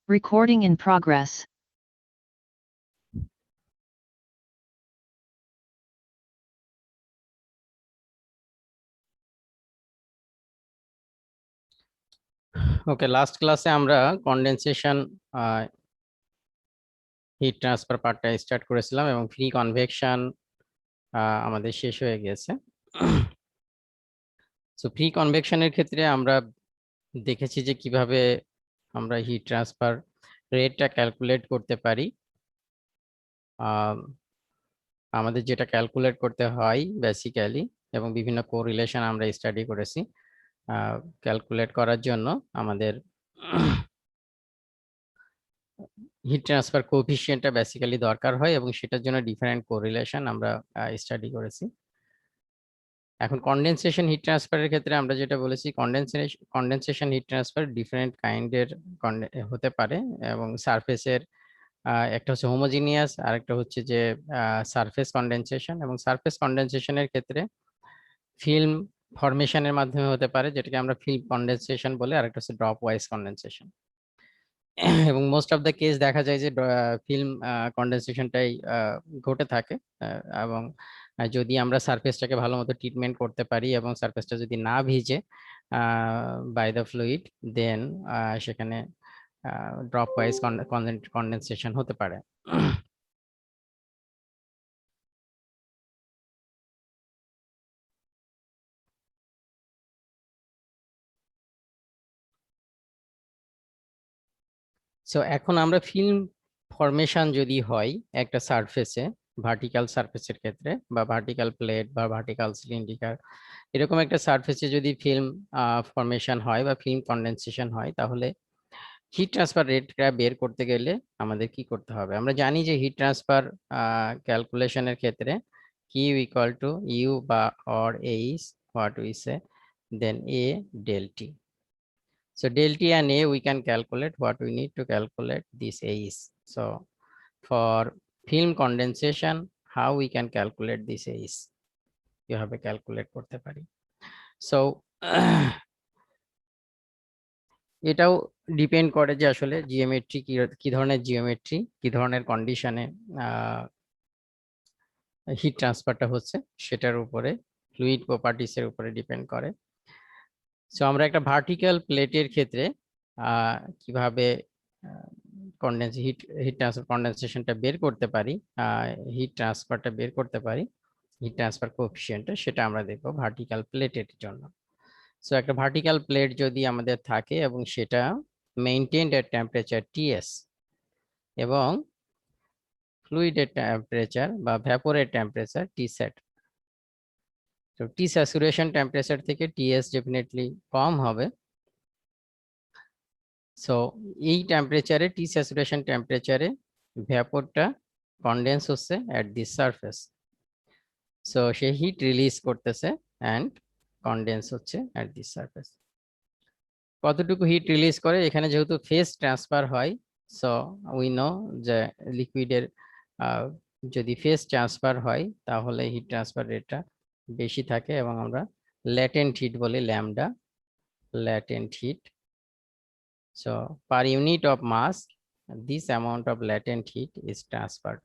Recording in progress. Okay, last ক্লাসে আমরা condensation heat transfer পার্টটা স্টার্ট করেছিলাম এবং ফ্রি কনভেকশন আমাদের শেষ হয়ে গেছে। সো ফ্রি কনভেকশনের ক্ষেত্রে আমরা দেখেছি যে কিভাবে আমরা হিট ট্রান্সফার রেটটা ক্যালকুলেট করতে পারি। আমাদের যেটা ক্যালকুলেট করতে হয় বেসিক্যালি, এবং বিভিন্ন কোরিলেশন আমরা স্টাডি করেছি। ক্যালকুলেট করার জন্য আমাদের হিট ট্রান্সফার কোএফিসিয়েন্টটা বেসিক্যালি দরকার হয়, এবং সেটার জন্য ডিফারেন্ট কোরিলেশন আমরা স্টাডি করেছি। এখন কনডেনসেশন হিট ট্রান্সফারের ক্ষেত্রে আমরা যেটা বলেছি, কনডেনসেশন হিট ট্রান্সফার ডিফারেন্ট কাইন্ডের হতে পারে, এবং সারফেসের একটা হচ্ছে হোমোজিনিয়াস, আর একটা হচ্ছে যে সারফেস কনডেনসেশন। এবং সারফেস কনডেনসেশনের ক্ষেত্রে ফিল্ম ফরমেশনের মাধ্যমে হতে পারে, যেটাকে আমরা ফিল্ম কনডেনসেশন বলে, আর একটা হচ্ছে ড্রপ ওয়াইজ কনডেনসেশন। এবং মোস্ট অফ দ্য কেস দেখা যায় যে ফিল্ম কনডেনসেশনটাই ঘটে থাকে। এবং যদি আমরা সারফেসটাকে ভালো মতো ট্রিটমেন্ট করতে পারি এবং সারফেসটা যদি না ভিজে বাই দ্য ফ্লুইড, দেন সেখানে ড্রপ ওয়াইজ কনডেনসেশন হতে পারে। সো এখন আমরা ফিল্ম ফরমেশন যদি হয় একটা সারফেসে, ভার্টিক্যাল সারফেসের ক্ষেত্রে, বা ভার্টিক্যাল প্লেট বা ভার্টিক্যাল সিলিন্ড্রিকাল, এরকম একটা সারফেসে যদি ফিল্ম ফরমেশন হয় বা ফিল্ম কনডেনসেশন হয়, তাহলে হিট ট্রান্সফার রেটটা বের করতে গেলে আমাদের কি করতে হবে? আমরা জানি যে হিট ট্রান্সফার ক্যালকুলেশনের ক্ষেত্রে কিউ ইকুয়াল টু ইউ বা or H, what we say, then a del t. So del t and a we can calculate. What we need to calculate this a is. So for film condensation, how we can calculate this a is? You have a calculate করতে পারি। So এটাও depend করে যে আসলে geometry কি ধরনের geometry, কি ধরনের কন্ডিশনে হিট ট্রান্সফারটা হচ্ছে, সেটার উপরে, ফ্লুইড প্রপার্টিস এর উপরে ডিপেন্ড করে। সো আমরা একটা ভার্টিক্যাল প্লেটের ক্ষেত্রে কিভাবে হিট ট্রান্সফার কনডেনসেশনটা বের করতে পারি, হিট ট্রান্সফারটা বের করতে পারি, হিট ট্রান্সফার কোএফিসিয়েন্টটা, সেটা আমরা দেখবো ভার্টিক্যাল প্লেটের জন্য। সো একটা ভার্টিক্যাল প্লেট যদি আমাদের থাকে এবং সেটা মেইনটেইনড এট টেম্পারেচার টিএস, এবং ফ্লুইডের টেম্পারেচার বা ভ্যাপোরের টেম্পারেচার টি সেট। তো টি স্যাচুরেশন টেম্পারেচার থেকে টিএস ডেফিনেটলি কম হবে। সো এই টেম্পারেচারে, টি স্যাচুরেশন টেম্পারেচারে ভ্যাপরটা কনডেন্স হচ্ছে অ্যাট দিস সারফেস। সো সে হিট রিলিজ করতেছে অ্যান্ড কনডেন্স হচ্ছে অ্যাট দিস সারফেস। কতটুকু হিট রিলিজ করে, এখানে যেহেতু ফেজ ট্রান্সফার হয়, সো উই নো যে লিকুইডের যদি ফেজ ট্রান্সফার হয় তাহলে হিট ট্রান্সফার রেটটা বেশি থাকে, এবং আমরা ল্যাটেন্ট হিট বলি, lambda latent heat. So per unit of mass, this amount of latent heat is transferred.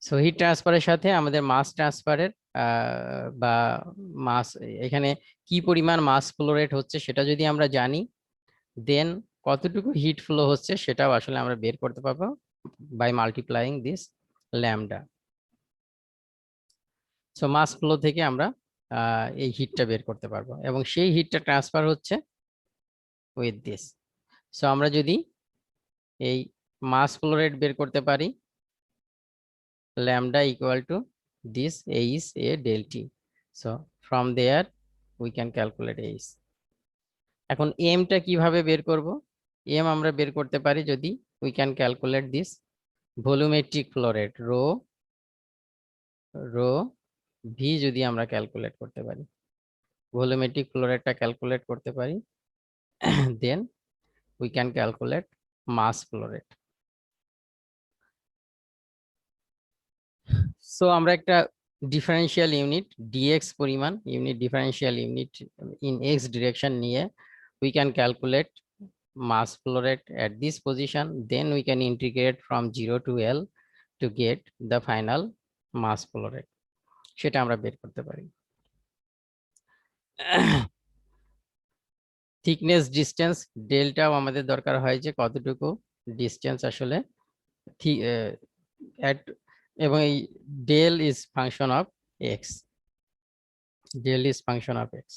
So heat transfer এর সাথে আমাদের মাস ট্রান্সফারের বা মাস, এখানে কি পরিমাণ মাস ফ্লো রেট হচ্ছে সেটা যদি আমরা জানি, দেন কতটুকু হিট ফ্লো হচ্ছে সেটাও আসলে আমরা বের করতে পারবো by multiplying this lambda. So mass flow থেকে আমরা এই হিটটা বের করতে পারবো, এবং সেই হিটটা ট্রান্সফার হচ্ছে উইথ দিস। সো আমরা যদি এই মাস ফ্লো রেট বের করতে পারি, lambda equal to this a is a del t. So from there we can calculate a is. এখন m টা কিভাবে বের করব? m আমরা বের করতে পারি যদি we can calculate this volumetric flow rate rho v, যদি আমরা ক্যালকুলেট করতে পারি, ভলিউমেট্রিক ফ্লো রেটটা ক্যালকুলেট করতে পারি, then we can calculate mass flow rate. So আমরা একটা ডিফারেন্সিয়াল ইউনিট dx পরিমাণ unit differential unit in x direction নিয়ে we can calculate mass flow rate at this position, then we can integrate from 0 to L to get the final mass flow rate, সেটা আমরা বের করতে পারি। Thickness distance ডেলটাও আমাদের দরকার হয় যে কতটুকু ডিস্টেন্স আসলে at, এবং এই del is function of x, del is function of X.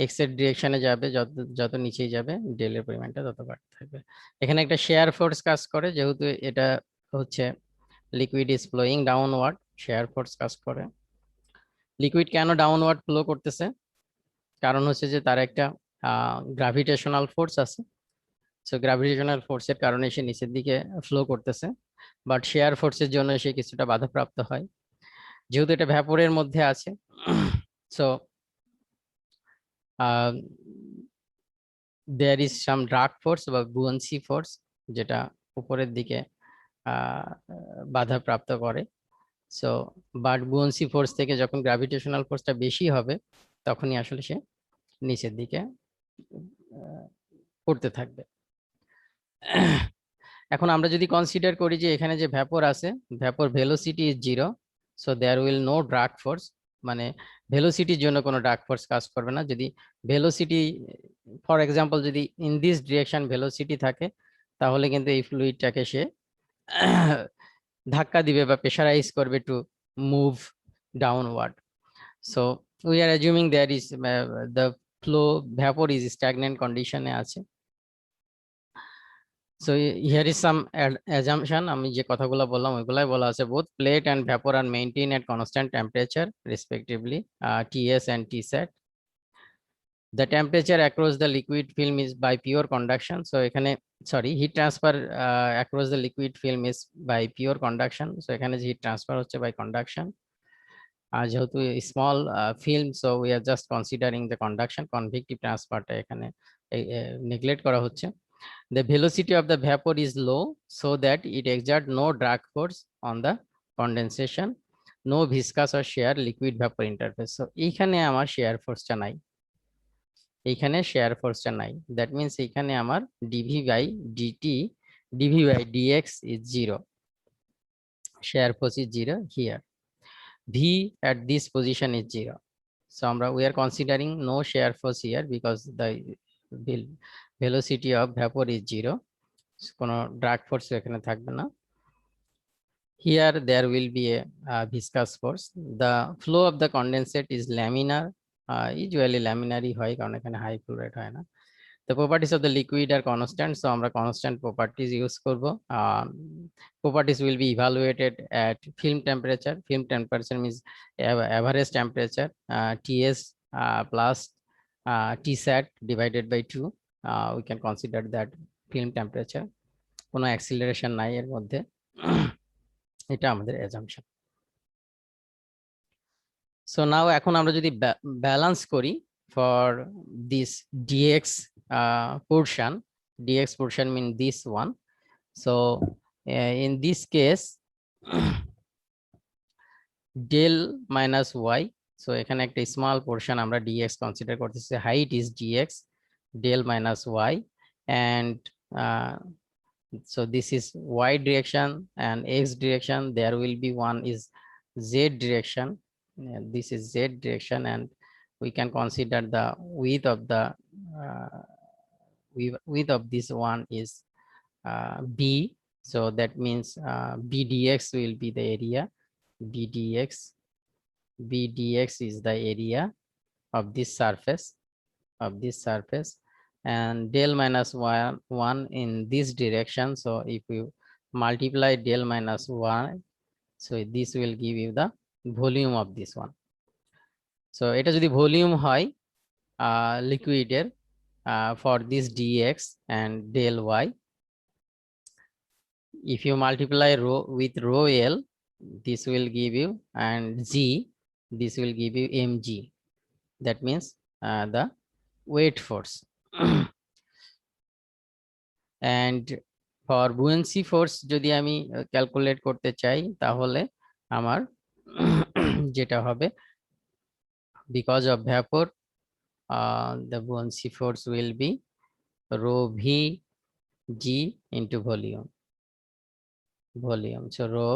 X এর ডিরেকশনে যাবে, যত যত নিচেই যাবে ডেলের পরিমাণটা তত বাড়তে থাকবে। এখানে একটা শেয়ার ফোর্স কাজ করে, যেহেতু এটা হচ্ছে liquid is flowing downward, shear force কাজ করে। লিকুইড কেন ডাউনওয়ার্ড ফ্লো করতেছে? কারণ হচ্ছে যে তার একটা গ্রাভিটেশনাল ফোর্স আছে, সো গ্রাভিটেশনাল ফোর্সের কারণে সে নিচের দিকে ফ্লো করতেছে, বাট শেয়ার ফোর্সের জন্য সে কিছুটা বাধাপ্রাপ্ত হয়, যেহেতু এটা ভ্যাপরের মধ্যে আছে। So there is some drag force বা বুয়ান্সি ফোর্স, যেটা উপরের দিকে বাধাপ্রাপ্ত করে। সো বাট বুয়ান্সি ফোর্স থেকে যখন গ্রাভিটেশনাল ফোর্সটা বেশি হবে, তখনই আসলে সে নিচের দিকে পড়তে থাকবে। এখন আমরা যদি কনসিডার করি যে এখানে যে ভ্যাপর আছে, vapour velocity is 0, so there will no drag force, মানে ভেলোসিটির জন্য কোনো ড্রাগ ফোর্স কাজ করবে না। যদি ভেলোসিটি ফর এক্সাম্পল যদি ইন দিস ডিরেকশন ভেলোসিটি থাকে, তাহলে কিন্তু এই ফ্লুইডটাকে সে ধাক্কা দিবে বা প্রেসারাইজ করবে to move downward. So we are assuming there is the flow vapour is stagnant কন্ডিশনে আছে। So here is some assumption, আমি যে কথাগুলো বললাম ওইগুলাই বলা আছে, both plate and vapor are maintained at constant temperature respectively, Ts and Tsat. The temperature across the liquid film is by pure conduction, so এখানে sorry heat transfer across the liquid film is by pure conduction, so এখানে যে heat transfer হচ্ছে by conduction, যেহেতু small film, so we are just considering the conduction, convective ট্রান্সফারটা এখানে neglect করা হচ্ছে। The velocity of the vapor is low so that it exerts no drag force on the condensation, no viscous or shear liquid vapor interface. So এইখানে আমার shear force-টা নাই, এইখানে shear force-টা নাই, that means এইখানে আমার dv by dt, dv by dx is 0, shear force is 0 here, v at this position is 0. So we are considering no shear force here because the velocity of vapor is 0, কোনো drug force এখানে থাকবে না। Here there will be a viscous force. The flow of the condensate is laminar, usually laminary হয় কারণ এখানে high flow rate হয় না। The properties of the liquid are constant, so আমরা constant properties use করব। Properties will be evaluated at film temperature. Film temperature means average temperature, Ts plus Tsat divided by 2. We can consider that film temperature. কোনো acceleration নাই এর মধ্যে, এটা আমাদের assumption. So now এখন আমরা যদি ব্যালেন্স করি for this dx portion, dx portion mean this one, so in this case del minus y, so এখানে একটা স্মল পোর্শন আমরা dx কনসিডার করতেছি, height is dx del minus y, and so this is y direction and x direction, there will be one is z direction, this is z direction, and we can consider the width of the width of this one is b, so that means b dx will be the area, b dx is the area of this surface, and del minus 1 in this direction, so if you multiply del minus 1, so this will give you the volume of this one. So এটা যদি volume হয় লিকুইডের for this dx and del y, if you multiply rho with rho l, this will give you, and g, this will give you mg, that means the weight force. And for buoyancy force যদি আমি calculate করতে চাই তাহলে আমার যেটা হবে because of vapour the buoyancy force will be rho v g into volume. So rho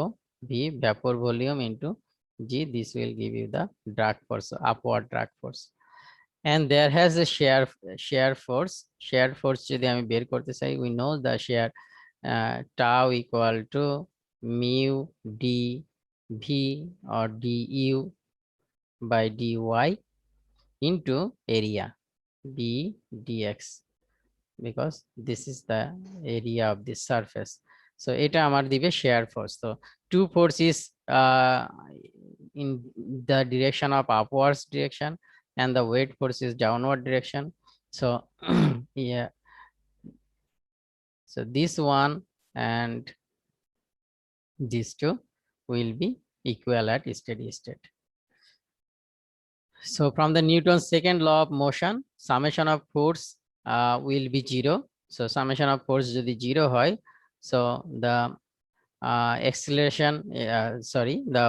v vapor volume into g, this will give you the drag force, upward drag force. And there has a shear force যদি আমি বের করতে চাই, we know the shear tau equal to mu d v or du by dy into area b dx, because this is the area of this surface. So এটা আমার দিবে shear force. So two force is in the direction of upwards direction and the weight force is downward direction. So yeah, so this one and these two will be equal at steady state. So from the Newton's second law of motion, summation of force will be 0. So summation of force যদি 0 হয়, so the acceleration the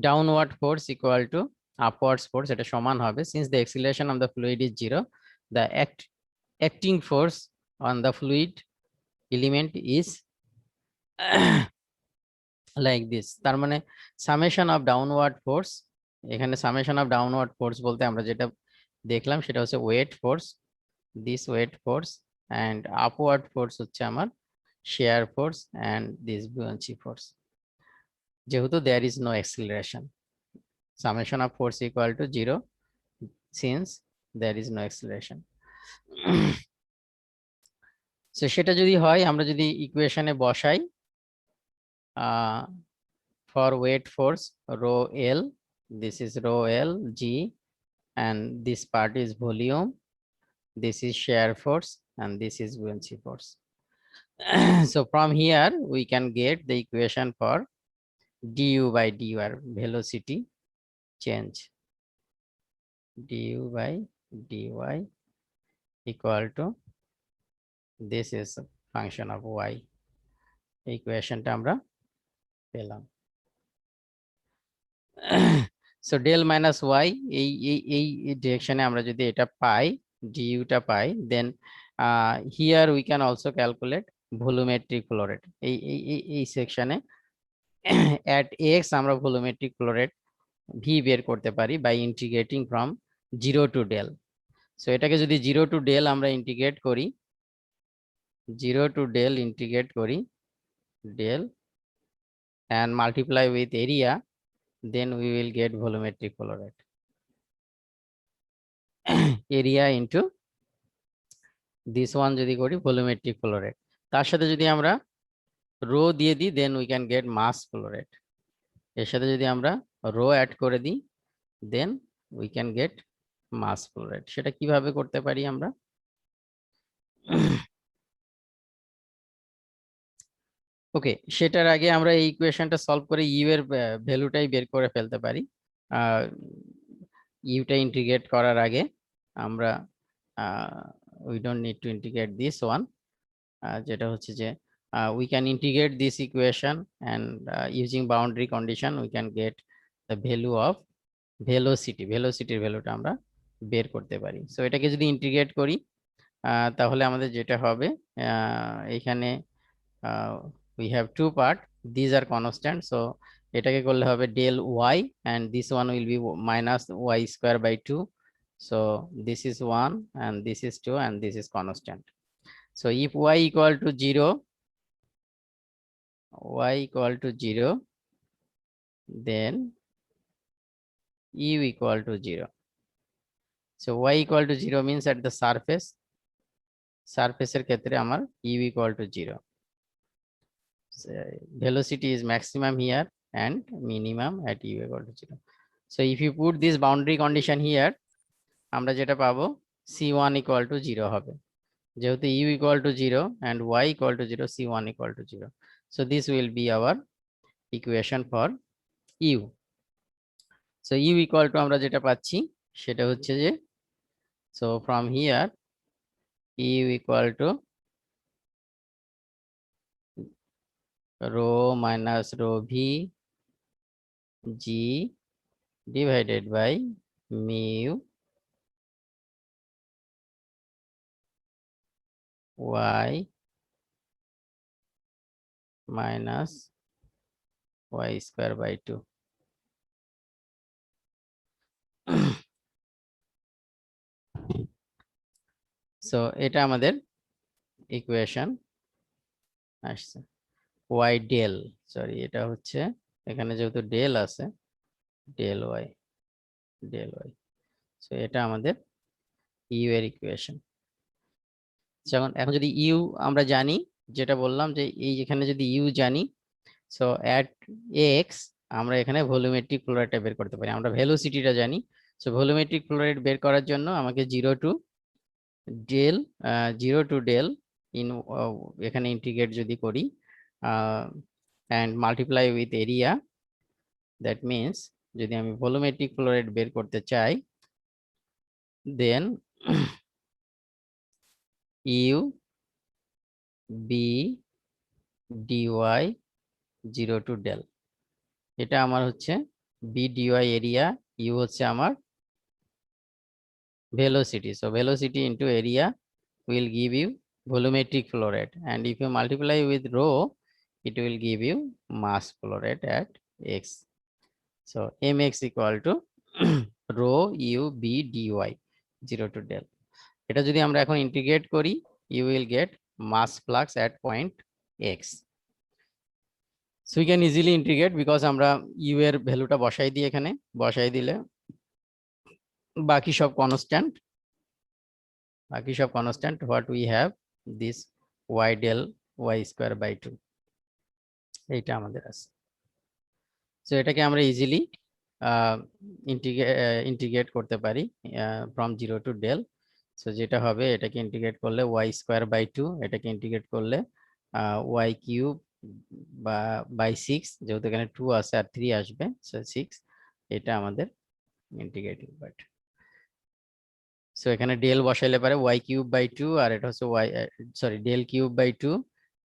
downward force equal to upwards force, এটা সমান হবে. Since the acceleration of the fluid is 0, the acting force on the fluid element is like this. তার মানে summation of downward force, এখানে summation of downward force বলতে আমরা যেটা দেখলাম সেটা হচ্ছে weight force, this weight force, and upward force হচ্ছে আমার shear force, and this buoyancy force. যেহেতু there is no acceleration, summation of force equal to 0 since there is no acceleration. So সেটা যদি হয়, আমরা যদি ইকুয়েশনে বসাই, for weight force rho L, this is rho L G, and this part is volume, this is shear force, and this is buoyancy force. So from here we can get the equation for du by dy, velocity change, du by dy equal to this is a function of y. Equationটা আমরা পেলাম. So del minus y, এই ডিরেকশনে আমরা যদি এটা পাই, du টা পাই, then here we can also calculate volumetric flow rate. এই সেকশনে at x আমরা volumetric flow rate v বের করতে পারি by integrating from 0 to del. So এটাকে যদি 0 to del আমরা ইন্টিগ্রেট করি, 0 to del integrate করি, del and multiply with area, then we will get volumetric flow rate. Area into this one যদি করি volumetric flow rate, তার সাথে যদি আমরা রো দিয়ে দিই, then we can get mass flow rate. এর সাথে যদি আমরা রো অ্যাড করে দিই, then we can get mass flow rate. সেটা কিভাবে করতে পারি আমরা? ওকে, সেটার আগে আমরা এই ইকুয়েশনটা সলভ করে ইউ এর ভ্যালুটাই বের করে ফেলতে পারি. ইউটা ইন্টিগ্রেট করার আগে আমরা we don't need to integrate this one, যেটা হচ্ছে যে we can integrate this equation and using boundary condition we can get the value of velocity. ভ্যালুটার আমরা বের করতে পারি. সো এটাকে যদি ইন্টিগ্রেট করি তাহলে আমাদের যেটা হবে, এখানে we have two part, these are constant, so এটাকে করলে হবে del y and this one will be minus y square by 2. So this is 1 and this is 2 and this is constant. So if y equal to 0, then u equal to 0. So y equal to 0 means at the surface এর ক্ষেত্রে আমার u equal to 0. So velocity is maximum here and minimum at u equal to 0. So if you put this boundary condition here, আমরা যেটা পাবো c1 equal to 0 হবে, যেহেতু u equal to 0 and y equal to 0, c1 equal to 0. So this will be our equation for u. So u equal to আমরা যেটা পাচ্ছি সেটা হচ্ছে যে, so from here u equal to rho minus rho v g divided by mu y minus y square by 2. So এটা আমাদের equation আসছে। y del, sorry এটা হচ্ছে এখানে যেহেতু ডেল আছে, ডেল y, সো এটা আমাদের ইউ এর ইকুয়েশন। যেমন এখন যদি ইউ আমরা জানি, যেটা বললাম যে এই এখানে যদি ইউ জানি, সো অ্যাট এক্স আমরা এখানে ভলিউমেট্রিক ফ্লো রেটটা বের করতে পারি। আমরা ভেলোসিটিটা জানি, সো ভলিউমেট্রিক ফ্লো রেট বের করার জন্য আমাকে জিরো টু ডেল ইন, এখানে ইন্টিগ্রেট যদি করি and multiply with area, that means যদি আমি ভলিউমেট্রিক ফ্লো রেট বের করতে চাই, then U B dy zero to del, এটা আমার হচ্ছে বি ডিওয়াই এরিয়া, ইউ হচ্ছে আমার velocity. So velocity into area will give you volumetric flow rate, and if you multiply with rho, it will give you mass flow rate at x. So mx equal to rho u b dy 0 to del. এটা যদি আমরা এখন integrate করি, you will get mass flux at point x. So we can easily integrate because আমরা u এর ভ্যালুটা বসাই দিই, এখানে বসাই দিলে বাকি সব constant, what we have this y del y square by 2, এইটা আমাদের আছে। সো এটাকে আমরা ইজিলি ইন্টিগ্রেট করতে পারি from zero to del. So যেটা হবে, এটাকে ইন্টিগ্রেট করলে y স্কোয়ার বাই 2, এটাকে ইন্টিগ্রেট করলে y কিউব বা বাই 6, যেহেতু এখানে 2 আছে আর 3 আসবে, সো 6, এটা আমাদের ইন্টিগ্রেটিং পার্ট। সো এখানে ডেল বসাইলে পারে y কিউব বাই 2, আর এটা হচ্ছে del cube by 2,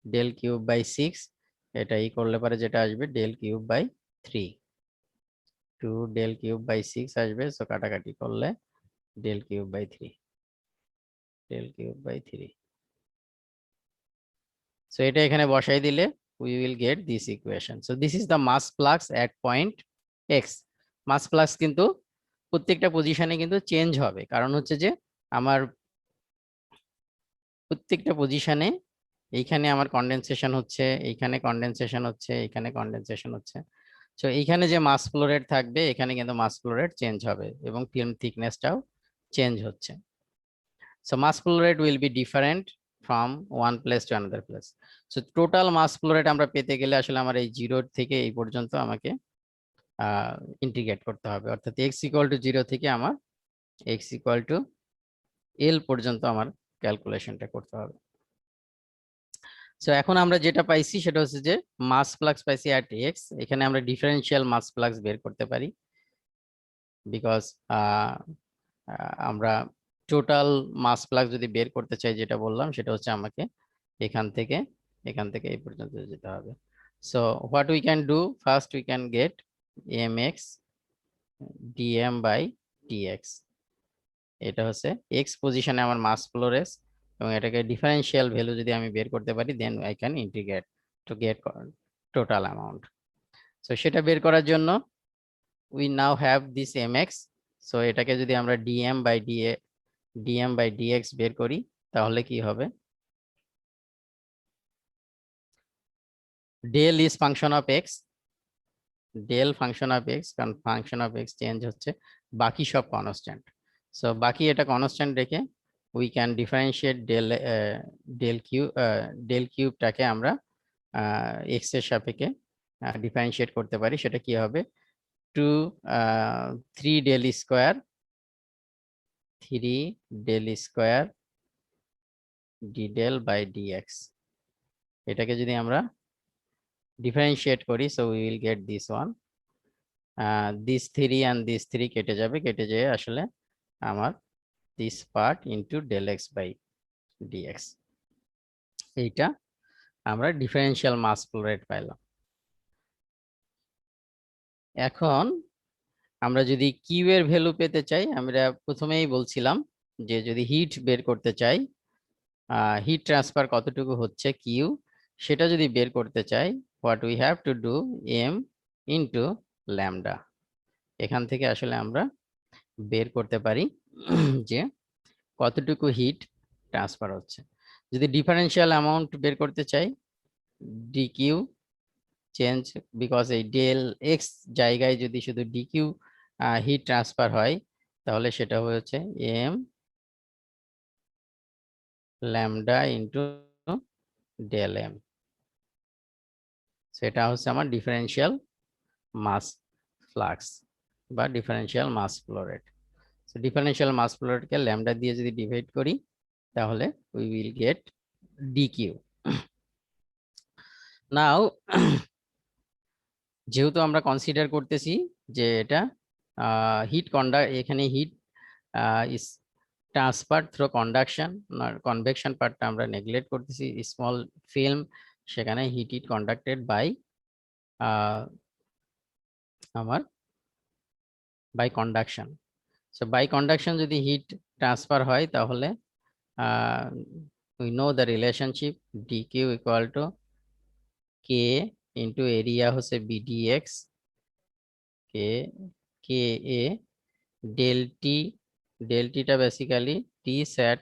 del cube by 6, এটা ই করলে পারে যেটা আসবে del cube by 3, 2 del cube by 6 আসবে। সো কাটাকাটি করলে del cube by 3, del cube by 3। So এটা এখানে বসাই দিলে we will get this equation. So this is the mass flux at point x. Mass flux কিন্তু প্রত্যেকটা পজিশনে কিন্তু চেঞ্জ হবে, কারণ হচ্ছে যে আমার প্রত্যেকটা পজিশনে এইখানে আমার কন্ডেনসেশন হচ্ছে, এইখানে কন্ডেনসেশন হচ্ছে, এইখানে কন্ডেনসেশন হচ্ছে। সো এইখানে যে মাস ফ্লো রেট থাকবে, এখানে কিন্তু মাস ফ্লো রেট চেঞ্জ হবে এবং ফিল্ম থিকনেসটাও চেঞ্জ হচ্ছে। So mass flow rate will be different from one place to another place. So total mass flow rate আমরা পেতে গেলে আসলে আমার এই জিরো থেকে এই পর্যন্ত আমাকে ইন্টিগ্রেট করতে হবে, অর্থাৎ এক্স ইকুয়াল টু 0 থেকে আমার এক্স ইকুয়াল টু এল পর্যন্ত আমার ক্যালকুলেশনটা করতে হবে। সো এখন আমরা যেটা পাইছি সেটা হচ্ছে যে মাস ফ্লাক্স পাইছি অ্যাট এক্স, এখানে আমরা ডিফারেন্সিয়াল মাস ফ্লাক্স বের করতে পারি, বিকজ আমরা টোটাল মাস ফ্লাক্স যদি বের করতে চাই, যেটা বললাম সেটা হচ্ছে আমাকে এখান থেকে এই পর্যন্ত যেতে হবে। So what we can do, first we can get mx dm by dx, এটা হচ্ছে এক্স পজিশনে আমার মাস ফ্লো রেট, এবং এটাকে ডিফারেন্সিয়াল ভ্যালু যদি আমি বের করতে পারি, then I can integrate to get total amount. So সেটা বের করার জন্য we now have this mx। So এটাকে যদি আমরা dm বাই dx বের করি, তাহলে কি হবে, del is function of x, del function of x, কারণ ফাংশন অফ এক্স চেঞ্জ হচ্ছে, বাকি সব কনস্ট্যান্ট। সো বাকি এটা কনস্ট্যান্ট রেখে উই ক্যান ডিফারেন্সিয়েট ডেল কিউবটাকে আমরা এক্স এর সাপেক্ষে ডিফারেন্সিয়েট করতে পারি। সেটা কি হবে, 2 3 del square d del by dx, এটাকে যদি আমরা ডিফারেন্সিয়েট করি, so we will get this one, this 3 and this 3 কেটে যাবে, কেটে যেয়ে আসলে আমার this part into del x by dx, এইটা আমরা ডিফারেন্সিয়াল মাস ফ্লো রেট পাইলাম। এখন আমরা যদি কিউ এর ভ্যালু পেতে চাই, আমরা প্রথমেই বলছিলাম যে যদি হিট বের করতে চাই, হিট ট্রান্সফার কতটুকু হচ্ছে কিউ, সেটা যদি বের করতে চাই, what we have to do, m into lambda. এখান থেকে আসলে আমরা বের করতে পারি যে কতটুকু হিট ট্রান্সফার হচ্ছে। যদি ডিফারেন্সিয়াল অ্যামাউন্ট বের করতে চাই, ডিকিউ চেঞ্জ, বিকজ এই ডেল এক্স জায়গায় যদি শুধু ডিকিউ হিট ট্রান্সফার হয়, তাহলে সেটা হচ্ছে m lambda into del m. সেটা হচ্ছে আমার ডিফারেন্সিয়াল মাস ফ্লাক্স বা differential mass flow rate. So differential mass flow রেটকে ল্যামডা দিয়ে যদি ডিভাইড করি, তাহলে we will get dQ. Now যেহেতু আমরা কনসিডার করতেছি যে এটা হিট এখানে heat is transfer through conduction, convection পার্টটা আমরা নেগলেক্ট করতেছি, স্মল ফিল্ম, সেখানে হিট কন্ডাক্টেড বাই আমার by conduction. So by conduction যদি হিট ট্রান্সফার হয়, তাহলে we know the relationship dq equal to k into area হচ্ছে bdx, k a del t, del t টা basically t sat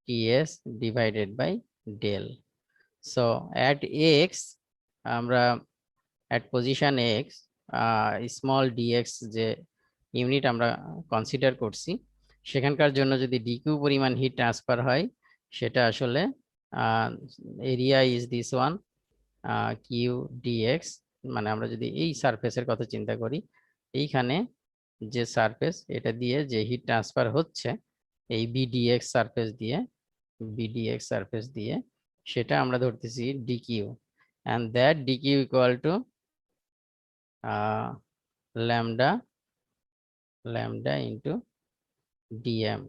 ts divided by del. So at x, আমরা at position x, small dx যে unit আমরা consider করছি, সেখানকার জন্য যদি DQ পরিমাণ হিট ট্রান্সফার হয়, সেটা আসলে area is this one, q dx. মানে আমরা যদি এই সারফেসের কথা চিন্তা করি, এইখানে যে সারফেস, এটা দিয়ে যে হিট ট্রান্সফার হচ্ছে এই বিডিএক্স সারফেস দিয়ে, সেটা আমরা ধরতেছি DQ, and that dq equal to lambda into dm,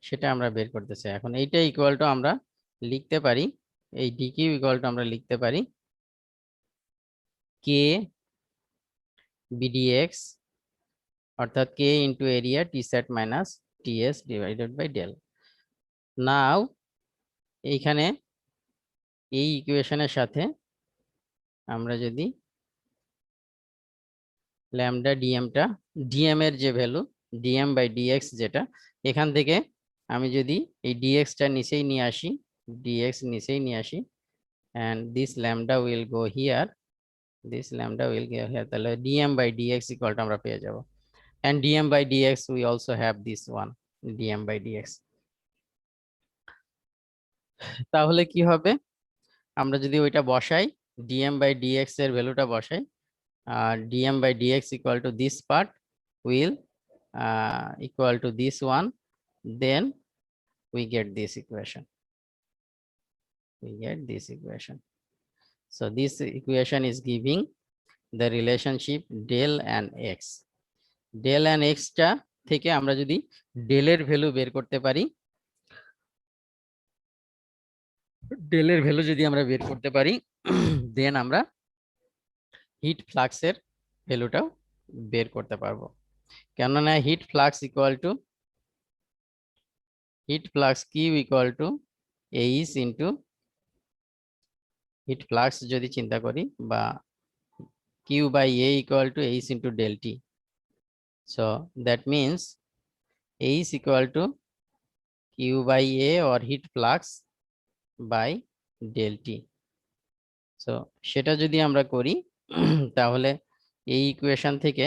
সেটা আমরা বের করতেছি। এখন এইটা ইকুয়াল টু আমরা লিখতে পারি, এই ডিকিউ ইকুয়াল টু আমরা লিখতে পারি কে বিডিএক্স, অর্থাৎ k into area t sat minus ts divided by del. Now এইখানে এই ইকুয়েশনের সাথে আমরা যদি ল্যামডা ডিএম এর যে ভ্যালু, ডিএম বাই ডিএক্স যেটা, এখান থেকে আমি যদি এই ডিএক্সটা নিচেই নিয়ে আসি, and this lambda will go here, তাহলে dm by dx equal to আমরা পেয়ে যাব, and dm by dx we also have this one, dm by dx। তাহলে কি হবে, আমরা যদি ওইটা বসাই, dm by dx এর ভ্যালুটা বসাই, dm by dx equal to this part will equal to this one, then we get this equation, so this equation is giving the relationship del and x। del and x টা থেকে আমরা যদি ডেলের value বের করতে পারি, দেন আমরা hit ফ্লাক্সের ভ্যালুটাও বের করতে পারবো। কেননা heat flux q equal to h into, heat flux যদি চিন্তা করি, বা q by a equal to h into del t. So that means h equal to q by a or heat flux by del t. So সেটা যদি আমরা করি, তাহলে এই ইকুয়েশন থেকে,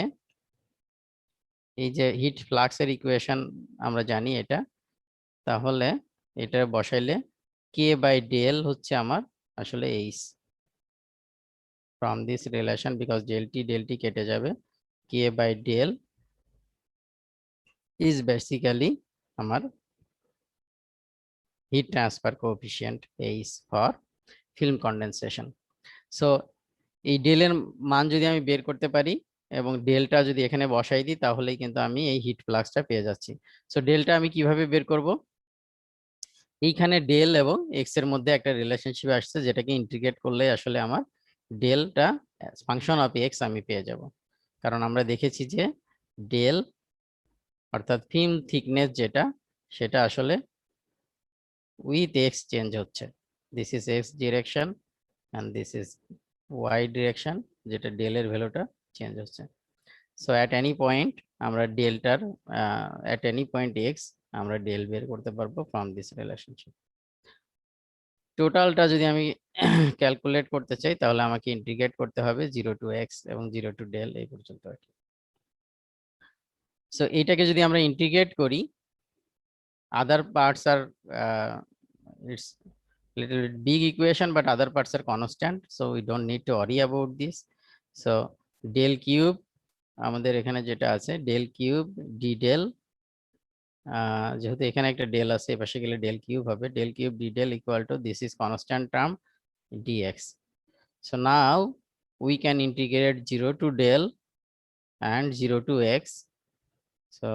এই যে হিট ফ্লাক্সের ইকুয়েশন আমরা জানি এটা, তাহলে এটা বসাইলে কে বাই ডেল হচ্ছে আমার আসলে h, from this relation, because del t কেটে যাবে, k by del is basically আমার heat transfer coefficient h for film condensation. So এই ডেলের মান যদি আমি বের করতে পারি, এবং ডেলটা যদি এখানে বসাই দিই তাহলেই কিন্তু আমি এই হিট ফ্লাক্সটা পেয়ে যাচ্ছি। সো ডেলটা আমি কিভাবে বের করব? এইখানে ডেল এবং এক্স এর মধ্যে একটা রিলেশনশিপ আসছে, যেটাকে ইন্টিগ্রেট করলে আসলে আমার ডেলটা ফাংশন অফ এক্স আমি পেয়ে যাব। কারণ আমরা দেখেছি যে ডেল অর্থাৎ ফিল্ম থিকনেস যেটা, সেটা আসলে উইথ এক্স চেঞ্জ হচ্ছে। This is x direction and this is Y direction, যেটা ডেলের ভ্যালুটা চেঞ্জ হচ্ছে। সো অ্যাট এনি পয়েন্ট আমরা ডেলটার অ্যাট এনি পয়েন্ট এক্স আমরা ডেল বের করতে পারবো ফ্রম দিস রিলেশনশিপ। টোটালটা যদি আমি ক্যালকুলেট করতে চাই তাহলে আমাকে ইন্টিগ্রেট করতে হবে 0 টু এক্স এবং 0 টু ডেল এই পর্যন্ত আর কি। সো এটাকে যদি আমরা ইন্টিগ্রেট করি, other parts are it's little bit big equation, but other parts are constant, so we don't need to worry about this. So del cube আমাদের এখানে যেটা আছে del cube d del, যেহেতু এখানে একটা ডেল আছে এপাশে গেলে del cube হবে, del cube d del equal to this is constant term dx. So now we can integrate 0 to del and 0 to x. So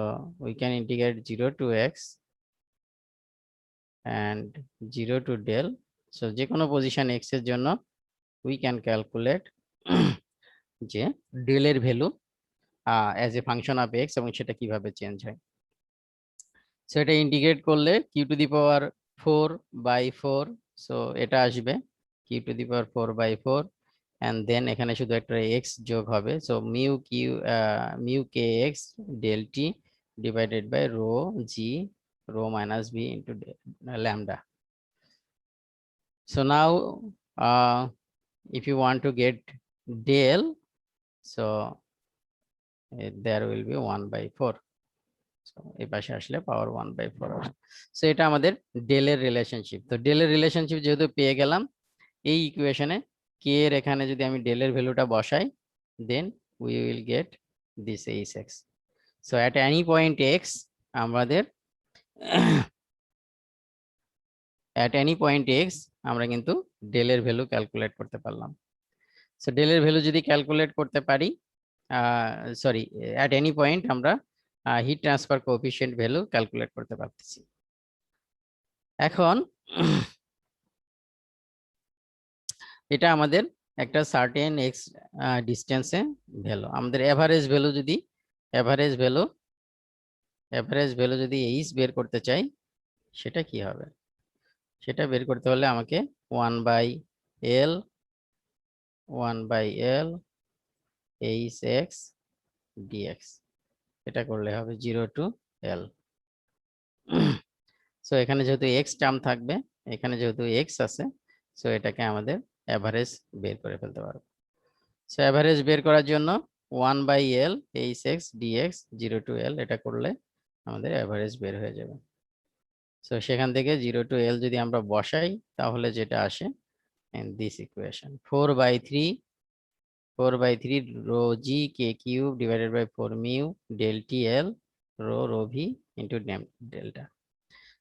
we can integrate 0 to x and 0 to del. So যে কোনো position x এর জন্য we can calculate যে del এর value as a function of x এবং সেটা কিভাবে change হয়। সো এটা ইন্টিগ্রেট করলে q to the power 4 by 4, so এটা আসবে q to the power 4 by 4 and then এখানে শুধু একটা x যোগ হবে, so mu kx del t divided by rho g rho minus b into lambda. So now if you want to get del, so there will be 1 by 4. So এই পাশে আসলে পাওয়ার 1 by 4 হবে। So এটা আমাদের ডেলের relationship. তো ডেলের relationship যেহেতু পেয়ে গেলাম, এই ইকুয়েশনে কে এর এখানে যদি আমি ডেলের ভ্যালুটা বসাই, then we will get this h x. So at any point x আমাদের অ্যাট এনি পয়েন্ট এক্স আমরা কিন্তু ডেলের ভ্যালু ক্যালকুলেট করতে পারলাম। সো ডেলের ভ্যালু যদি ক্যালকুলেট করতে পারি, সরি অ্যাট এনি পয়েন্ট আমরা hit transfer coefficient value calculate করতে পারতেছি। এখন এটা আমাদের একটা সার্টেন এক্স ডিস্টেন্সে ভ্যালু, আমাদের এভারেজ ভ্যালু যদি এভারেজ ভ্যালু যদি এইচ বের করতে চাই, সেটা কি হবে? সেটা বের করতে হলে আমাকে 1 by l h x dx, এটা করলে হবে 0 টু এল। সো এখানে যেহেতু এক্স টার্ম থাকবে, এখানে যেহেতু এক্স আছে, সো এটাকে আমাদের অ্যাভারেজ বের করে ফেলতে পারবো। সো অ্যাভারেজ বের করার জন্য 1 by l h x dx 0 to l, এটা করলে আমাদের অ্যাভারেজ বের হয়ে যাবে। সো সেখান থেকে 0 টু এল যদি আমরা বসাই তাহলে যেটা আসে in this equation 4 by 3 rho g k cube divided by 4 mu del t l rho v into delta.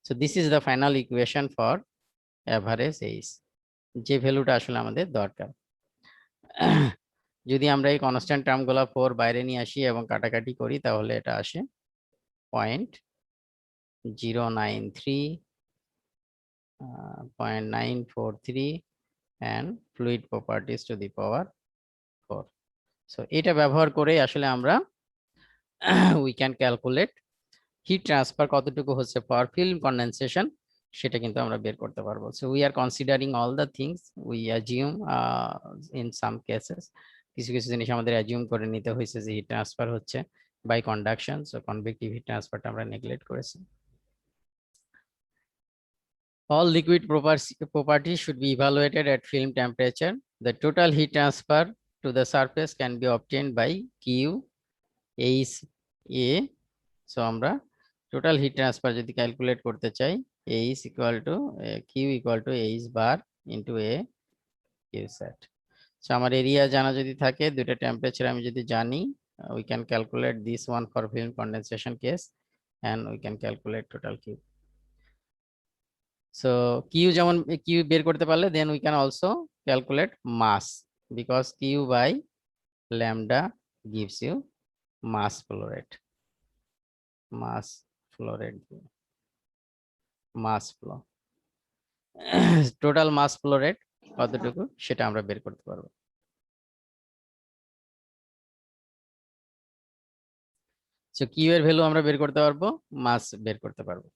So this is the final equation for average H, যে ভ্যালুটা আসলে আমাদের দরকার। যদি আমরা এই কনস্ট্যান্ট টার্মগুলো 4 বাইরে নিয়ে আসি এবং কাটাকাটি করি তাহলে এটা আসে 0.093 0.943 and fluid properties to the power 4. So এটা ব্যবহার করে আসলে আমরা we can calculate heat transfer কতটুকু হচ্ছে for film condensation, সেটা কিন্তু আমরা বের করতে পারবো। So we are considering all the things, we assume in some cases কিছু কিছু জিনিস আমাদের assume করে নিতে হয়েছে যে হিট ট্রান্সফার হচ্ছে by conduction, so convective heat transferটা আমরা neglect করেছি। All liquid properties should be evaluated at film temperature. The total heat transfer to the surface can be obtained by Q H A. So আমরা total heat transfer যদি calculate করতে চাই, H equal to Q equal to H bar into A Q set. So আমার area জানা যদি থাকে, দুটো temperature আমি যদি জানি, we can calculate this one for film condensation case and we can calculate total Q. So Q যেমন Q বের করতে পারলে then we can also calculate mass, because Q by lambda gives you mass flow rate, mass flow rate, mass flow total mass flow rate কতটুকু সেটা আমরা বের করতে পারবো। সো কিউ এর ভ্যালু আমরা বের করতে পারবো, মাস বের করতে পারবো।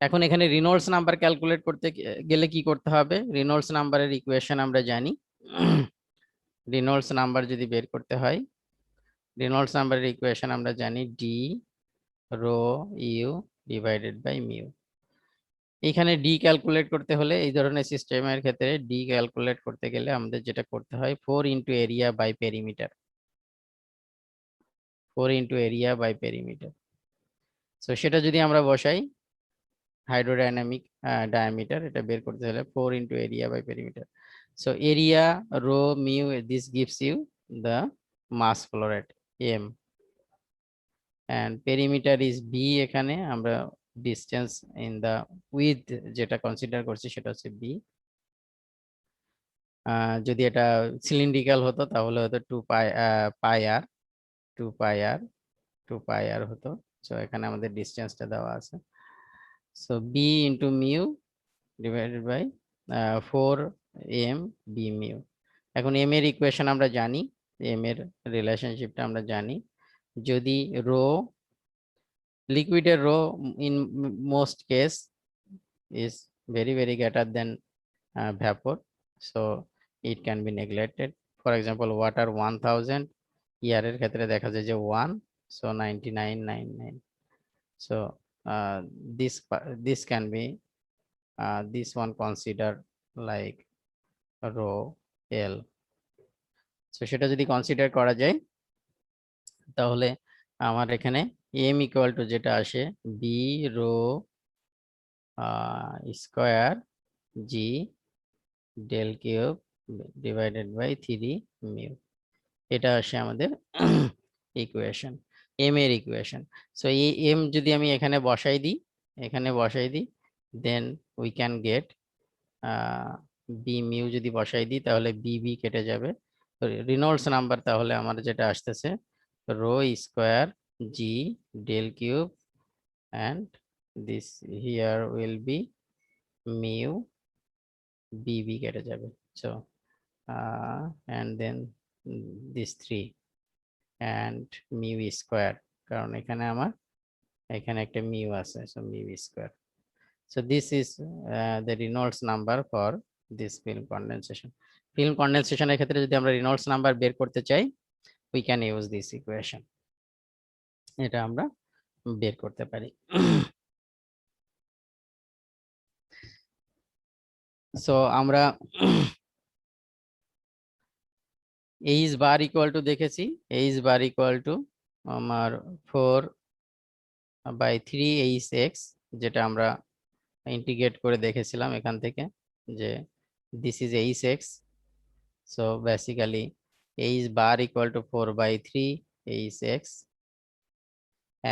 এখন এখানে রিনল্ডস নাম্বার ক্যালকুলেট করতে গেলে কি করতে হবে, রিনল্ডস নাম্বারের ইকুয়েশন আমরা জানি। রিনল্ডস নাম্বার যদি বের করতে হয়, রিনল্ডস নাম্বারের ইকুয়েশন আমরা জানি d rho u divided by mu. এখানে ডি ক্যালকুলেট করতে হলে এই ধরনের সিস্টেমের ক্ষেত্রে ডি ক্যালকুলেট করতে গেলে আমাদের যেটা করতে হয় 4 into area by perimeter, 4 into area by perimeter. So সেটা যদি আমরা বসাই হাইড্রোডাইনামিক ডায়ামিটার, এটা বের করতে হলে 4 into area by perimeter. So area rho mu this gives you the mass flow rate m and perimeter is b, এখানে আমরা distance in the width যেটা কনসিডার করছি সেটা হচ্ছে b। যদি এটা সিলিন্ড্রিক্যাল হতো তাহলে হতো 2 পাই পাই আর 2 পাই আর 2 পাই আর হতো। সো এখানে আমাদের ডিসটেন্সটা দেওয়া আছে। So b into mu divided by 4 m b mu. এখন m এর ইকুয়েশন আমরা জানি, m এর রিলেশনশিপটা আমরা জানি। যদি রো লিকুইডের rho in most case is very greater than vapor, so it can be neglected. For example, water 1000 ইয়ারের ক্ষেত্রে দেখা যায় যে 1, so 9999, so this can be this one considered like rho L. so সেটা যদি কনসিডার করা যায় তাহলে আমার এখানে m ইকুয়াল টু যেটা আসে b rho square g del cube divided by 3 mu, এটা আসে আমাদের ইকুয়েশন, এম এর ইকুয়েশন। সো এই এম যদি আমি এখানে বসাই দিই, এখানে বসাই দিই, then we can get b mu যদি বসাই দিই তাহলে বি বি কেটে যাবে। রিনল্ডস নাম্বার তাহলে আমার যেটা আসতেছে rho square g del cube and this here will be mu bb কেটে যাবে। so and then this 3 and mu square, কারণ এখানে আমার এখানে একটা মিউ আছে, so mu square. so this is the Reynolds number for this film condensation. film condensation এর ক্ষেত্রে যদি আমরা Reynolds নাম্বার বের করতে চাই we can use this equation, এটা আমরা বের করতে পারি। so আমরা এইচ বার ইকুয়াল টু দেখেছি, এইচ বার ইকুয়াল টু আমার 4/3 যেটা আমরা ইন্টিগ্রেট করে দেখেছিলাম এখান থেকে যে this is h, so basically h bar equal to 4/3 h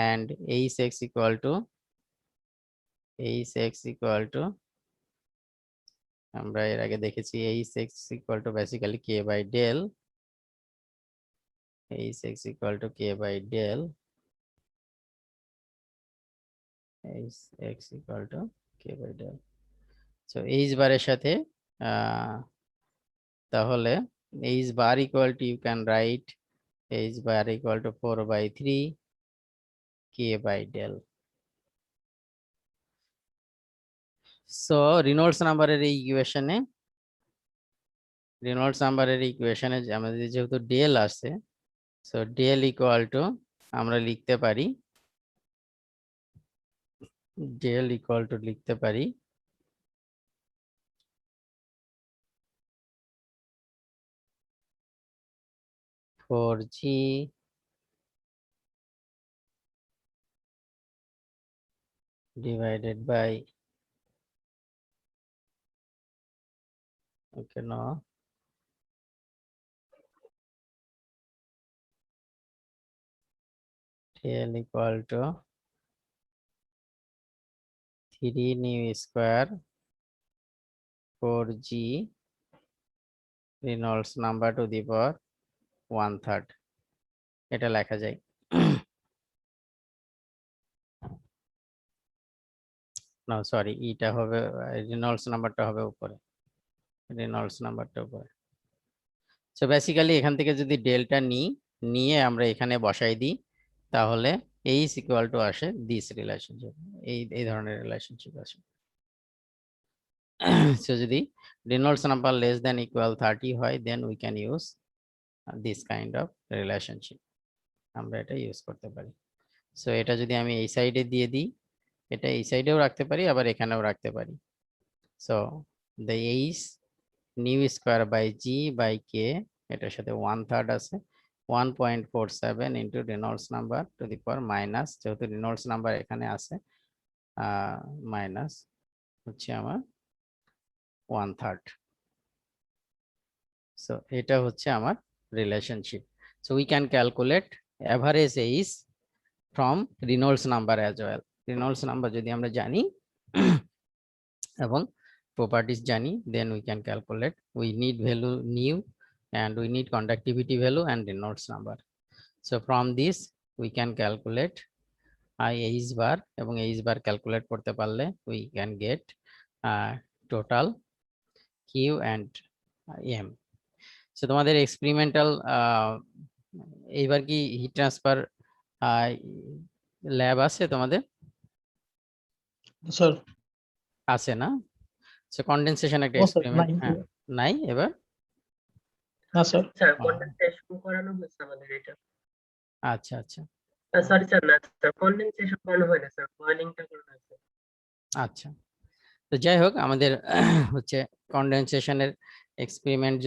and h equal to আমরা এর আগে দেখেছি h equal to basically k by del, h equal to k by del, h equal to k by del. So h বারের সাথে তাহলে h bar equal to you can write h bar equal to 4/3 k by del. So Reynolds নাম্বারের এই ইকুয়েশনে আমাদের যেহেতু del আছে, so del equal to আমরা লিখতে পারি লিখতে পারি 4g divided by okay no del equal to 3 nu square 4g Reynolds number to the power 1/3 এটা লেখা যায়। না সরি, এটা হবে রিনল্ডস নাম্বারটা হবে উপরে, রিনল্ডস নাম্বারটা উপরে। সো বেসিক্যালি এখান থেকে যদি ডেলটা নিয়ে আমরা এখানে বসাই দিই, তাহলে এইচ ইকুয়াল টু আসে দিস রিলেশনশিপ, এই ধরনের রিলেশনশিপ আসে। সো যদি Reynolds number less than equal 30 হয়, then we can use this kind of relationship, আমরা এটা ইউজ করতে পারি। সো এটা যদি আমি এই সাইডে দিয়ে দিই, এটা এই সাইডেও রাখতে পারি, আবার এখানেও রাখতে পারি। So the h nu square by g by k, এটার সাথে 1/3 আছে, 1.47 into Reynolds number to the power minus, যেহেতু রেনল্ডস নাম্বার এখানে আছে, মাইনাস হচ্ছে আমার 1/3। সো এটা হচ্ছে আমার relationship. So we can calculate average h from Reynolds number as well. Reynolds number যদি আমরা জানি এবং properties জানি, then we can calculate. We need value new and we need conductivity value and Reynolds number. So from this we can calculate H bar, এবং H bar calculate করতে পারলে we can get total Q and M. So তোমাদের experimental এইবার কি heat transfer lab আছে তোমাদের? Sir আছে না? সো কন্ডেনসেশন একটা ও স্যার এক্সপেরিমেন্ট নাই এবার? না স্যার স্যার কন্ডেনসেশন করানো হয়েছে আমাদের এটা। আচ্ছা আচ্ছা সরি স্যার, না স্যার কন্ডেনসেশন করানো হয় না স্যার, বয়েলিংটা করানো হয়েছে। আচ্ছা, তো যাই হোক আমাদের হচ্ছে কন্ডেনসেশনের এক্সপেরিমেন্ট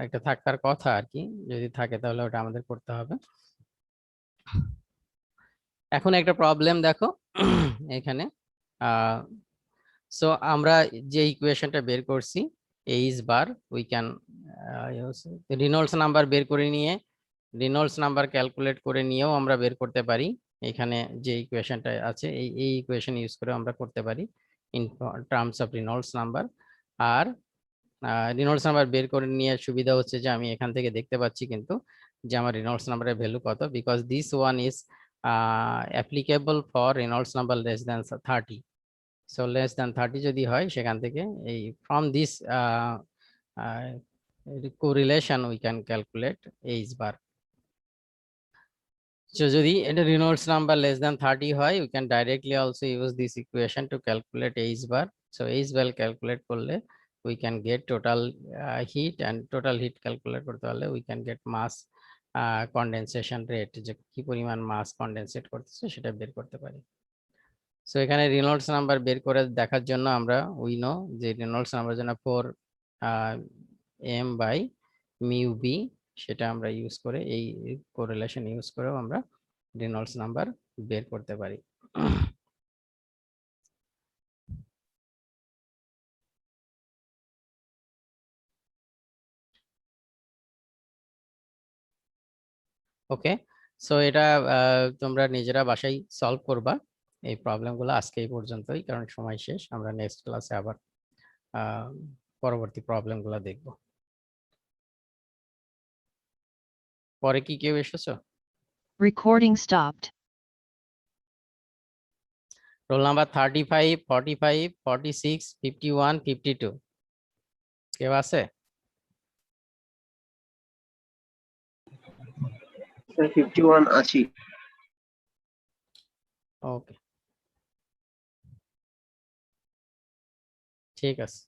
একটা থাকার কথা আর কি, যদি থাকে তাহলে ওটা আমাদের করতে হবে। এখন একটা প্রবলেম দেখো এখানে, সো আমরা যে ইকুয়েশনটা বের করছি h bar, we can Reynolds number বের করে নিয়ে রিনল্ডস নাম্বার ক্যালকুলেট করে নিয়েও আমরা বের করতে পারি। এখানে যে ইকুয়েশনটা আছে এই ইকুয়েশন ইউজ করে আমরা করতে পারি in terms of Reynolds number. আর রিনল্ডস নাম্বার বের করে নিয়ে সুবিধা হচ্ছে যে আমি এখান থেকে দেখতে পাচ্ছি কিন্তু যে আমার রিনল্ডস নাম্বারের ভ্যালু কত, because this one is applicable for Reynolds number less than 30। So less than 30 যদি হয়, সেখান থেকে এই from this correlation we can calculate H bar. So যদি এটা Reynolds number less than 30 হয়, we can directly also use this equation to calculate H bar. So H bar calculate করলে we can get total heat, and total heat calculate করতে হলে we can get mass condensation rate, যে কি পরিমাণ মাস condensate করতেছে সেটা বের করতে পারি। সো এখানে রিনল্ডস নাম্বার বের করে দেখার জন্য আমরা উই নো যে রিনল্ডস নাম্বার জন্য 4 m বাই মিউ বি, সেটা আমরা ইউজ করে এই কোরিলেশন ইউজ করেও আমরা রিনল্ডস নাম্বার বের করতে পারি। ওকে, সো এটা তোমরা নিজেরা বাসায় সলভ করবা এই প্রবলেমগুলো। আজকে এই পর্যন্তই, কারণ সময় শেষ। আমরা নেক্সট ক্লাসে আবার পরবর্তী প্রবলেমগুলো দেখব। পরে কি কেউ এসেছো? Recording stopped. রোল নাম্বার 35, 45, 46, 51, 52 কেউ আছে? 51 আছি। ওকে, ঠিক আছে।